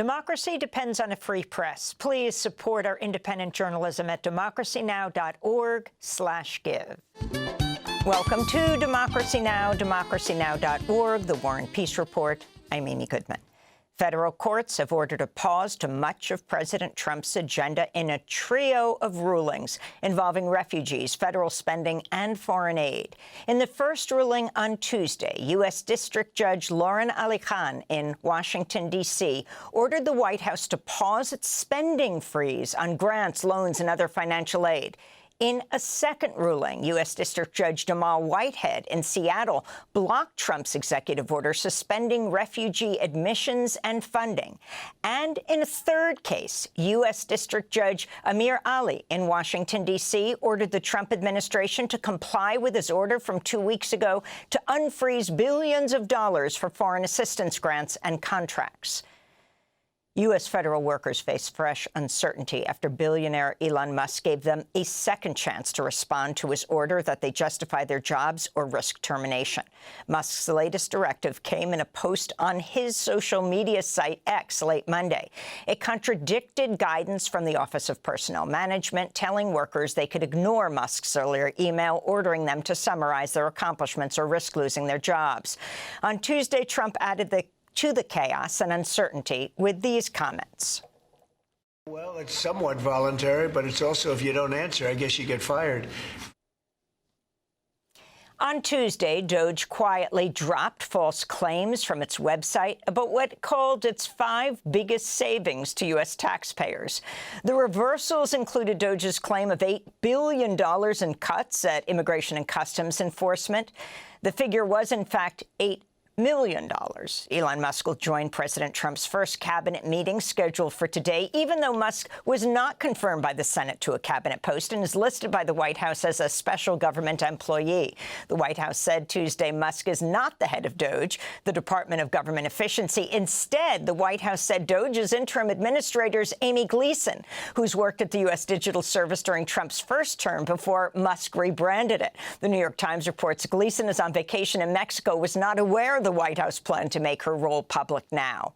Democracy depends on a free press. Please support our independent journalism at democracynow.org/give. Welcome to Democracy Now!, democracynow.org, the War and Peace Report. I'm Amy Goodman. Federal courts have ordered a pause to much of President Trump's agenda in a trio of rulings involving refugees, federal spending, and foreign aid. In the first ruling on Tuesday, U.S. District Judge Lauren Ali Khan in Washington, D.C., ordered the White House to pause its spending freeze on grants, loans, and other financial aid. In a second ruling, U.S. District Judge Jamal Whitehead in Seattle blocked Trump's executive order suspending refugee admissions and funding. And in a third case, U.S. District Judge Amir Ali in Washington, D.C., ordered the Trump administration to comply with his order from 2 weeks ago to unfreeze billions of dollars for foreign assistance grants and contracts. U.S. federal workers face fresh uncertainty after billionaire Elon Musk gave them a second chance to respond to his order that they justify their jobs or risk termination. Musk's latest directive came in a post on his social media site X late Monday. It contradicted guidance from the Office of Personnel Management, telling workers they could ignore Musk's earlier email ordering them to summarize their accomplishments or risk losing their jobs. On Tuesday, Trump added to the chaos and uncertainty with these comments. Well, it's somewhat voluntary, but it's also, if you don't answer, I guess you get fired. On Tuesday, Doge quietly dropped false claims from its website about what it called its 5 biggest savings to U.S. taxpayers. The reversals included Doge's claim of $8 billion in cuts at Immigration and Customs Enforcement. The figure was, in fact, $8 million. Elon Musk will join President Trump's first cabinet meeting scheduled for today, even though Musk was not confirmed by the Senate to a cabinet post and is listed by the White House as a special government employee. The White House said Tuesday Musk is not the head of Doge, the Department of Government Efficiency. Instead, the White House said Doge's interim administrator is Amy Gleason, who's worked at the U.S. Digital Service during Trump's first term before Musk rebranded it. The New York Times reports Gleason is on vacation in Mexico, was not aware of the White House planned to make her role public now.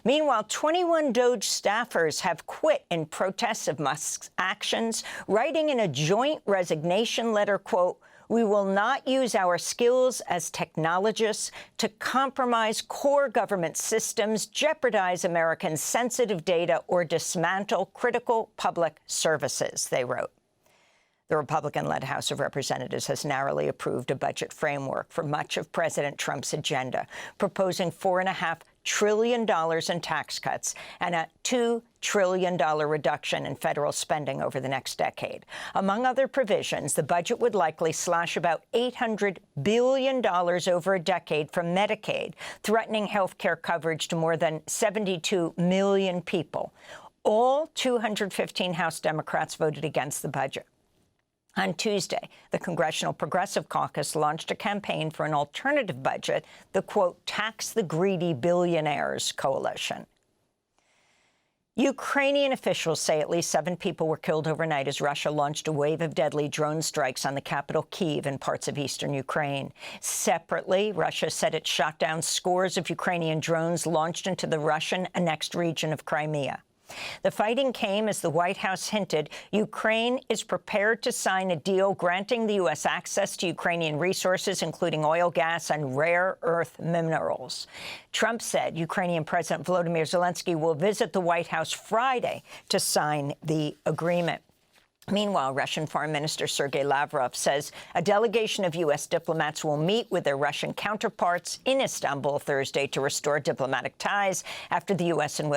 Meanwhile, 21 Doge staffers have quit in protest of Musk's actions, writing in a joint resignation letter, quote, "We will not use our skills as technologists to compromise core government systems, jeopardize Americans' sensitive data, or dismantle critical public services," they wrote. The Republican-led House of Representatives has narrowly approved a budget framework for much of President Trump's agenda, proposing $4.5 trillion in tax cuts and a $2 trillion reduction in federal spending over the next decade. Among other provisions, the budget would likely slash about $800 billion over a decade from Medicaid, threatening health care coverage to more than 72 million people. All 215 House Democrats voted against the budget. On Tuesday, the Congressional Progressive Caucus launched a campaign for an alternative budget, the, quote, "Tax the Greedy Billionaires Coalition." Ukrainian officials say at least 7 people were killed overnight as Russia launched a wave of deadly drone strikes on the capital, Kyiv, and parts of eastern Ukraine. Separately, Russia said it shot down scores of Ukrainian drones launched into the Russian-annexed region of Crimea. The fighting came as the White House hinted Ukraine is prepared to sign a deal granting the U.S. access to Ukrainian resources, including oil, gas, and rare earth minerals. Trump said Ukrainian President Volodymyr Zelensky will visit the White House Friday to sign the agreement. Meanwhile, Russian Foreign Minister Sergei Lavrov says a delegation of U.S. diplomats will meet with their Russian counterparts in Istanbul Thursday to restore diplomatic ties after the U.S. and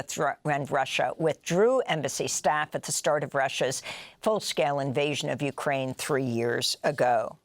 Russia withdrew embassy staff at the start of Russia's full-scale invasion of Ukraine 3 years ago.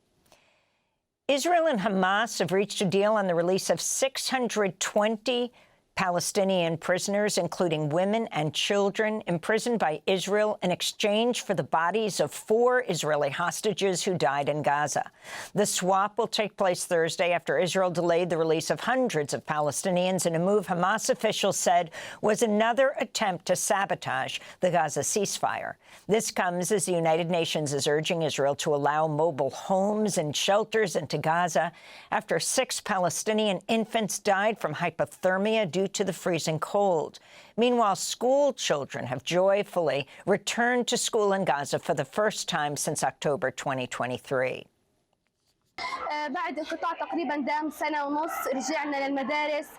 Israel and Hamas have reached a deal on the release of 620 Palestinian prisoners, including women and children, imprisoned by Israel in exchange for the bodies of 4 Israeli hostages who died in Gaza. The swap will take place Thursday after Israel delayed the release of hundreds of Palestinians in a move Hamas officials said was another attempt to sabotage the Gaza ceasefire. This comes as the United Nations is urging Israel to allow mobile homes and shelters into Gaza after 6 Palestinian infants died from hypothermia due to the freezing cold. Meanwhile, school children have joyfully returned to school in Gaza for the first time since October 2023.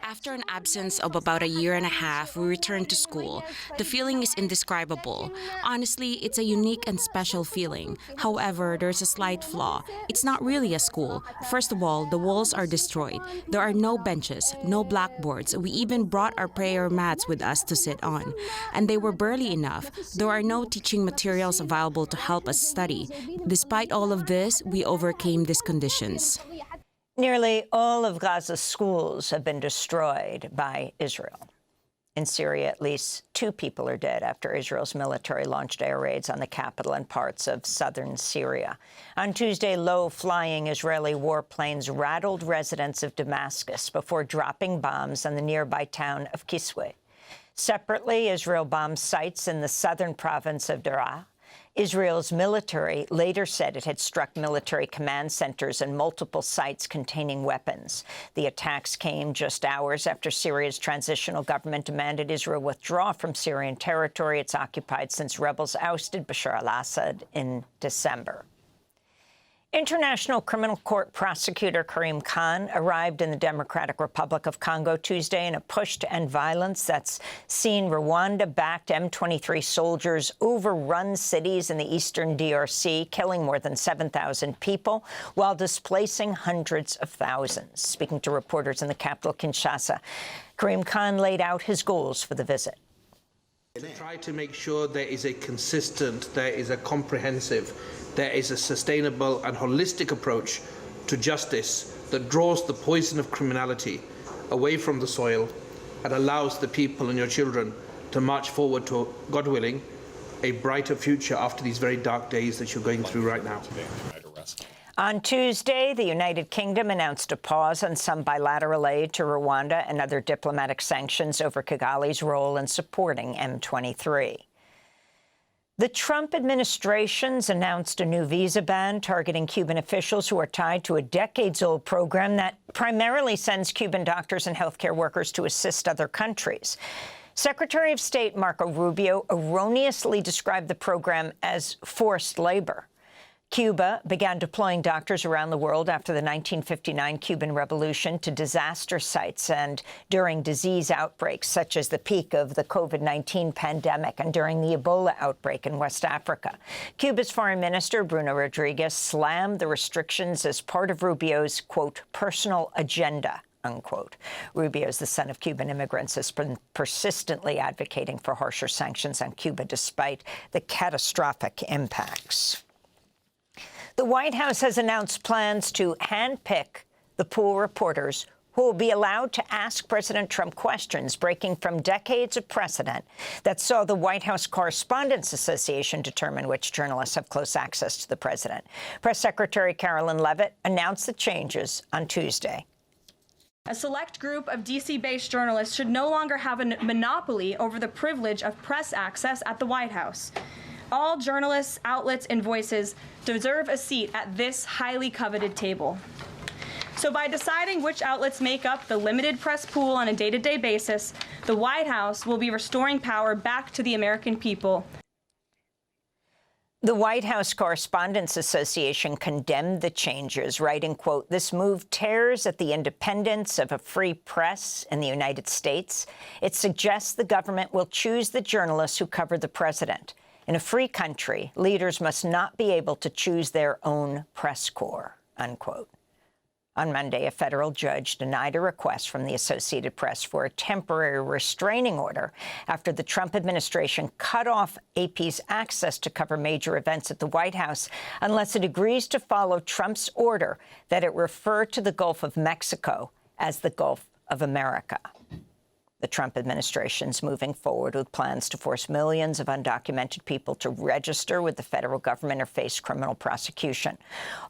After an absence of about a year and a half, we returned to school. The feeling is indescribable. Honestly, it's a unique and special feeling. However, there's a slight flaw. It's not really a school. First of all, the walls are destroyed. There are no benches, no blackboards. We even brought our prayer mats with us to sit on. And they were barely enough. There are no teaching materials available to help us study. Despite all of this, we overcame these conditions. Nearly all of Gaza's schools have been destroyed by Israel. In Syria, at least 2 people are dead after Israel's military launched air raids on the capital and parts of southern Syria. On Tuesday, low-flying Israeli warplanes rattled residents of Damascus before dropping bombs on the nearby town of Kiswe. Separately, Israel bombed sites in the southern province of Daraa. Israel's military later said it had struck military command centers and multiple sites containing weapons. The attacks came just hours after Syria's transitional government demanded Israel withdraw from Syrian territory it's occupied since rebels ousted Bashar al-Assad in December. International Criminal Court prosecutor Karim Khan arrived in the Democratic Republic of Congo Tuesday in a push to end violence that's seen Rwanda-backed M23 soldiers overrun cities in the eastern DRC, killing more than 7,000 people while displacing hundreds of thousands. Speaking to reporters in the capital, Kinshasa, Karim Khan laid out his goals for the visit. To try to make sure there is a consistent, there is a comprehensive, there is a sustainable and holistic approach to justice that draws the poison of criminality away from the soil and allows the people and your children to march forward to, God willing, a brighter future after these very dark days that you're going through right now. On Tuesday, the United Kingdom announced a pause on some bilateral aid to Rwanda and other diplomatic sanctions over Kigali's role in supporting M23. The Trump administration's announced a new visa ban targeting Cuban officials who are tied to a decades-old program that primarily sends Cuban doctors and healthcare workers to assist other countries. Secretary of State Marco Rubio erroneously described the program as forced labor. Cuba began deploying doctors around the world after the 1959 Cuban Revolution to disaster sites and during disease outbreaks, such as the peak of the COVID-19 pandemic and during the Ebola outbreak in West Africa. Cuba's Foreign Minister, Bruno Rodriguez, slammed the restrictions as part of Rubio's, quote, personal agenda, unquote. Rubio is the son of Cuban immigrants, has been persistently advocating for harsher sanctions on Cuba despite the catastrophic impacts. The White House has announced plans to handpick the pool reporters who will be allowed to ask President Trump questions, breaking from decades of precedent that saw the White House Correspondents Association determine which journalists have close access to the president. Press Secretary Carolyn Leavitt announced the changes on Tuesday. A select group of D.C.-based journalists should no longer have a monopoly over the privilege of press access at the White House. All journalists, outlets, and voices deserve a seat at this highly coveted table. So by deciding which outlets make up the limited press pool on a day-to-day basis, the White House will be restoring power back to the American people. The White House Correspondents Association condemned the changes, writing, quote, "This move tears at the independence of a free press in the United States. It suggests the government will choose the journalists who cover the president. In a free country, leaders must not be able to choose their own press corps," unquote. On Monday, a federal judge denied a request from the Associated Press for a temporary restraining order after the Trump administration cut off AP's access to cover major events at the White House unless it agrees to follow Trump's order that it refer to the Gulf of Mexico as the Gulf of America. The Trump administration's moving forward with plans to force millions of undocumented people to register with the federal government or face criminal prosecution.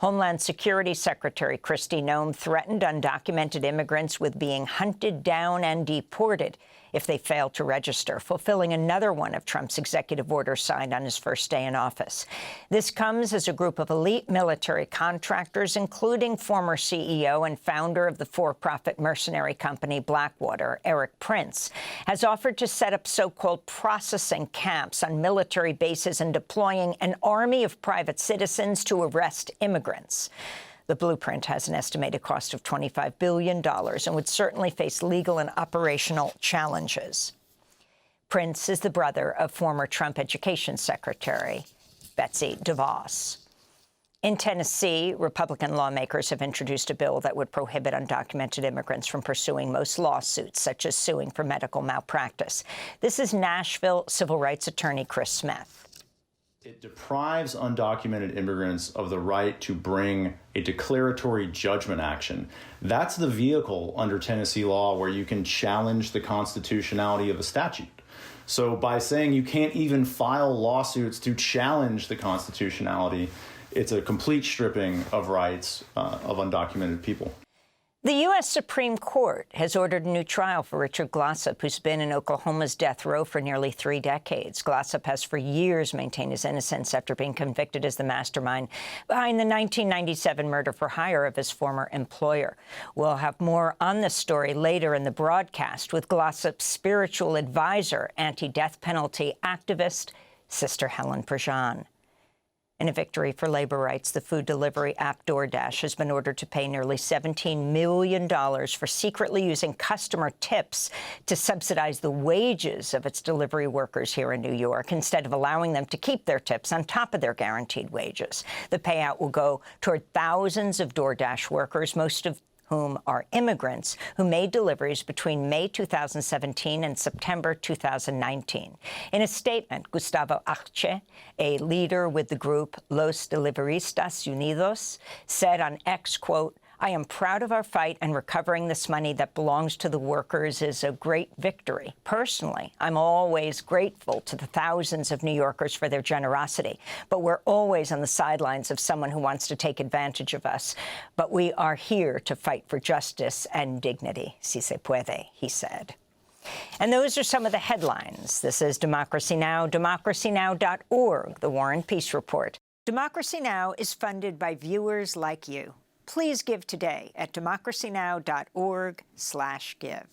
Homeland Security Secretary Kristi Noem threatened undocumented immigrants with being hunted down and deported if they fail to register, fulfilling another one of Trump's executive orders signed on his first day in office. This comes as a group of elite military contractors, including former CEO and founder of the for-profit mercenary company Blackwater, Eric Prince, has offered to set up so-called processing camps on military bases and deploying an army of private citizens to arrest immigrants. The blueprint has an estimated cost of $25 billion and would certainly face legal and operational challenges. Prince is the brother of former Trump Education Secretary Betsy DeVos. In Tennessee, Republican lawmakers have introduced a bill that would prohibit undocumented immigrants from pursuing most lawsuits, such as suing for medical malpractice. This is Nashville civil rights attorney Chris Smith. It deprives undocumented immigrants of the right to bring a declaratory judgment action. That's the vehicle under Tennessee law where you can challenge the constitutionality of a statute. So by saying you can't even file lawsuits to challenge the constitutionality, it's a complete stripping of rights of undocumented people. The U.S. Supreme Court has ordered a new trial for Richard Glossip, who's been in Oklahoma's death row for nearly 3 decades. Glossip has for years maintained his innocence after being convicted as the mastermind behind the 1997 murder for hire of his former employer. We'll have more on this story later in the broadcast with Glossip's spiritual advisor, anti-death penalty activist, Sister Helen Prejean. In a victory for labor rights, the food delivery app DoorDash has been ordered to pay nearly $17 million for secretly using customer tips to subsidize the wages of its delivery workers here in New York, instead of allowing them to keep their tips on top of their guaranteed wages. The payout will go toward thousands of DoorDash workers, most of whom are immigrants who made deliveries between May 2017 and September 2019. In a statement, Gustavo Arce, a leader with the group Los Deliveristas Unidos, said on X, quote, "I am proud of our fight, and recovering this money that belongs to the workers is a great victory. Personally, I'm always grateful to the thousands of New Yorkers for their generosity, but we're always on the sidelines of someone who wants to take advantage of us. But we are here to fight for justice and dignity, si se puede," he said. And those are some of the headlines. This is Democracy Now!, democracynow.org, The War and Peace Report. Democracy Now! Is funded by viewers like you. Please give today at democracynow.org/give.